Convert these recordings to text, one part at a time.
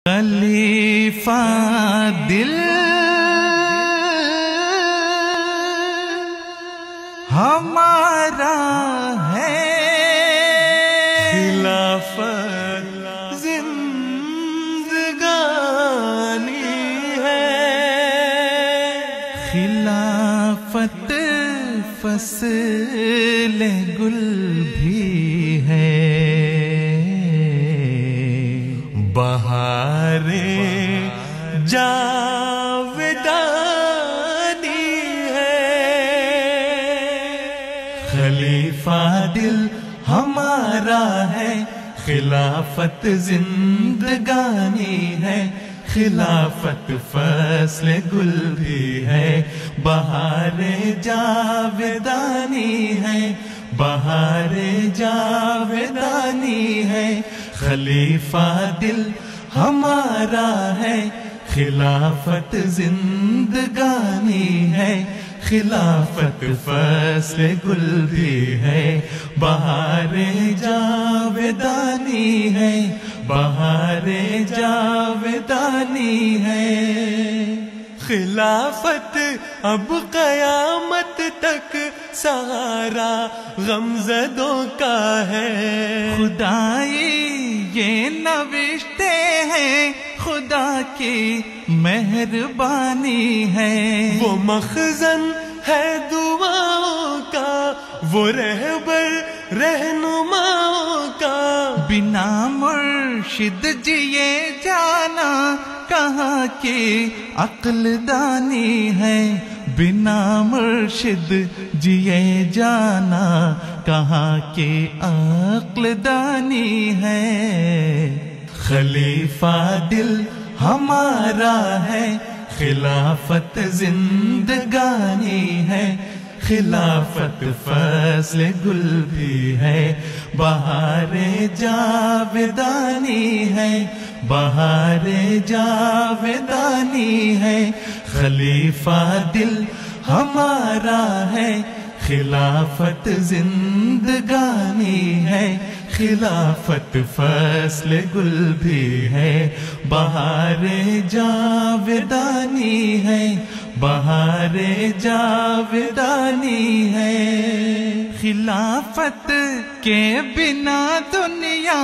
خلیفہ دل ہمارا ہے، خلافت زندگانی ہے، خلافت فصل گل بھی ہے، بہار جاودانی ہے، خلیفہ دل ہمارا ہے، خلافت زندگانی ہے، خلافت فصل گل بھی ہے، بہار جاودانی ہے، بہار جاودانی ہے، خلیفہ دل ہمارا ہے، خلافت زندگانی ہے، خلافت فصل گل بھی ہے، بہار جاودانی ہے، بہار جاودانی ہے، خلافت اب قیامت تک سہارا غمزدوں کا ہے، خدائی یہ نوشتے ہیں، خدا کی مہربانی ہے، وہ مخزن ہے دعاؤں کا، وہ رہبر رہنماؤں کا، بنا مرشد جیے جانا کہاں کی عقل دانی ہے، بنا مرشد جیے جانا کہاں کی عقل دانی ہے، خلیفہ دل ہمارا ہے، خلافت زندگانی ہے، خلافت فصل گل بھی ہے، بہار جاودانی ہے، بہار جاودانی ہے، خلیفہ دل ہمارا ہے، خلافت زندگانی ہے، خلافت فصل گل بھی ہے، بہار جاودانی ہے، بہار جاودانی ہے، خلافت کے بنا دنیا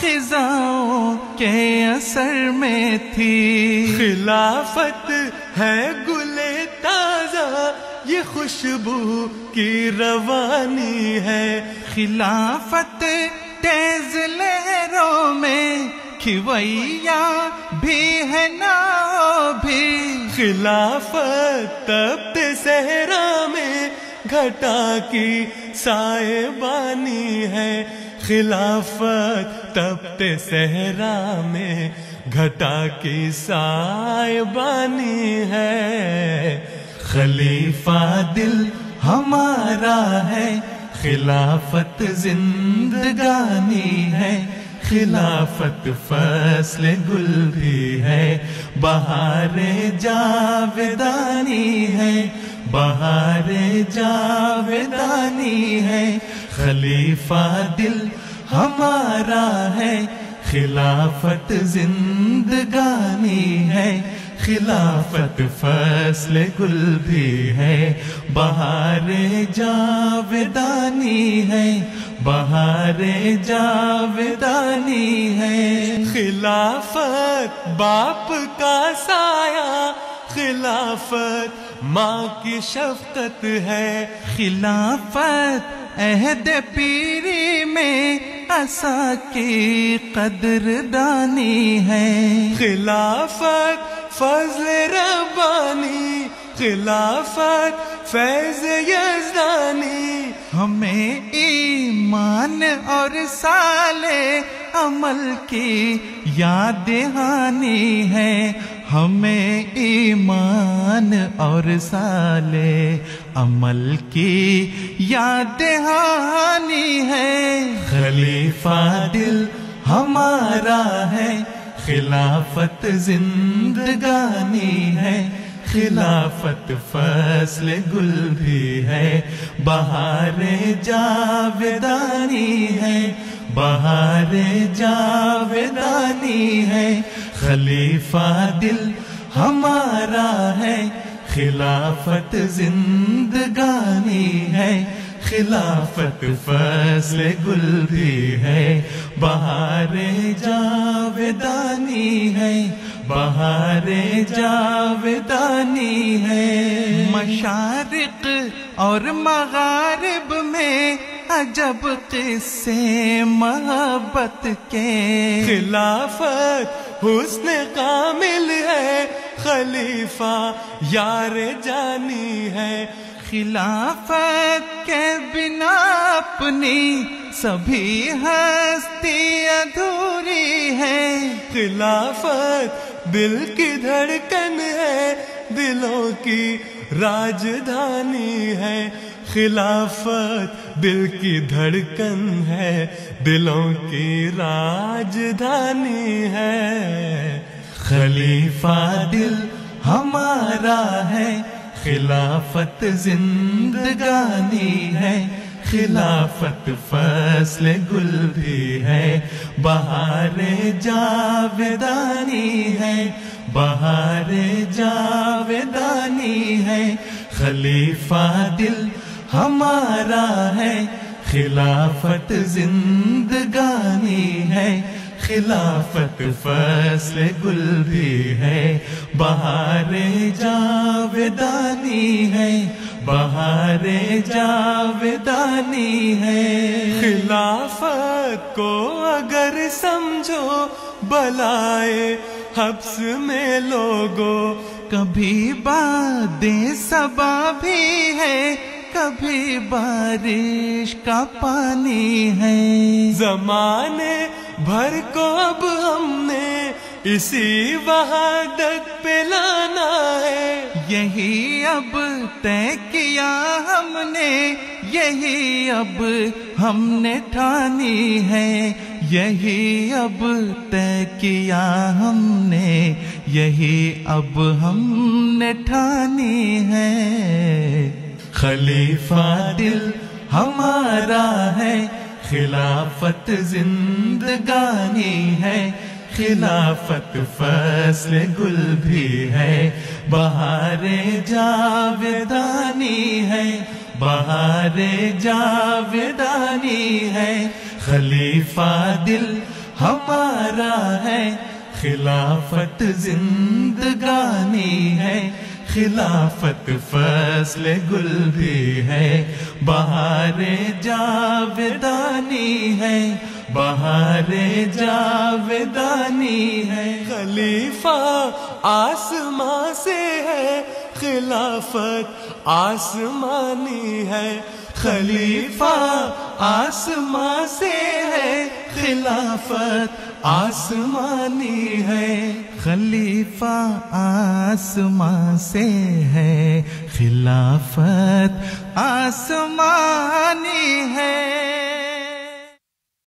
خزاؤں کے اثر میں تھی، خلافت ہے گل تازہ یہ خوشبو کی روانی ہے، خلافت تیز لہروں میں کھویا بھی ہے ناؤ بھی، خلافت تپتے صحرا میں گھٹا کی سائے بانی ہے، خلافت تپتے صحرا میں گھٹا کی سائے بانی ہے، خلیفہ دل ہمارا ہے، خلافت زندگانی ہے، خلافت فصل گل بھی ہے، بہار جاودانی ہے، بہار جاودانی ہے، خلیفہ دل ہمارا ہے، خلافت زندگانی ہے، خلافت فصل گل بھی ہے، بہار جاودانی ہے، بہار جاودانی ہے، خلافت باپ کا سایہ، خلافت ماں کی شفقت ہے، خلافت عہد پیری میں عصا کی قدردانی ہے، خلافت فضل ربانی، خلافت فیض یزدانی، ہمیں ایمان اور صالح عمل کی یاد دہانی ہے، ہمیں ایمان اور صالح عمل کی یاد دہانی ہے، خلیفہ دل ہمارا ہے، خلافت زندگانی ہے، خلافت فصل گل بھی ہے، بہار جاودانی ہے، بہار جاودانی ہے، خلیفہ دل ہمارا ہے، خلافت زندگانی ہے، خلافت فصل گل بھی ہے، بہار جاودانی ہے، بہار جاودانی ہے۔ مشارق اور مغارب میں عجب قصے محبت کے، خلافت حسن کامل ہے، خلیفہ یار جانی ہے، خلافت کے بنا اپنی سبھی ہستی ادھوری ہے، خلافت دل کی دھڑکن ہے، دلوں کی راجدھانی ہے، خلافت دل کی دھڑکن ہے، دلوں کی راجدھانی ہے۔ خلیفہ دل ہمارا ہے، خلافت زندگانی ہے، خلافت فصل گل بھی ہے، بہار جاودانی ہے، بہار جاودانی ہے، خلیفہ دل ہمارا ہے، خلافت زندگانی ہے، خلافت فصل گل بھی ہے، بہار جاودانی ہے، بہار جاودانی ہے۔ خلافت کو اگر سمجھو بلائے حبس میں لوگو، کبھی بادیں صبا بھی ہے، کبھی بارش کا پانی ہے، زمانے بھر کو اب ہم نے اسی وحدت پہ لانا ہے، یہی اب طے کیا ہم نے، یہی اب ہم نے ٹھانی ہے، یہی اب طے کیا ہم نے، یہی اب ہم نے ٹھانی ہے۔ خلیفہ دل ہمارا ہے، خلافت زندگانی ہے، خلافت فصل گل بھی ہے، بہار جاودانی ہے، بہار جاودانی ہے، خلیفہ دل ہمارا ہے، خلافت زندگانی ہے، خلافت فصل گل بھی ہے، بہار جاودانی ہے، بہار جاودانی ہے۔ خلیفہ آسمان سے ہے، خلافت آسمانی ہے، خلیفہ آسمان سے ہے، خلافت آسمانی ہے، خلیفہ آسمان سے ہے، خلافت آسمانی ہے۔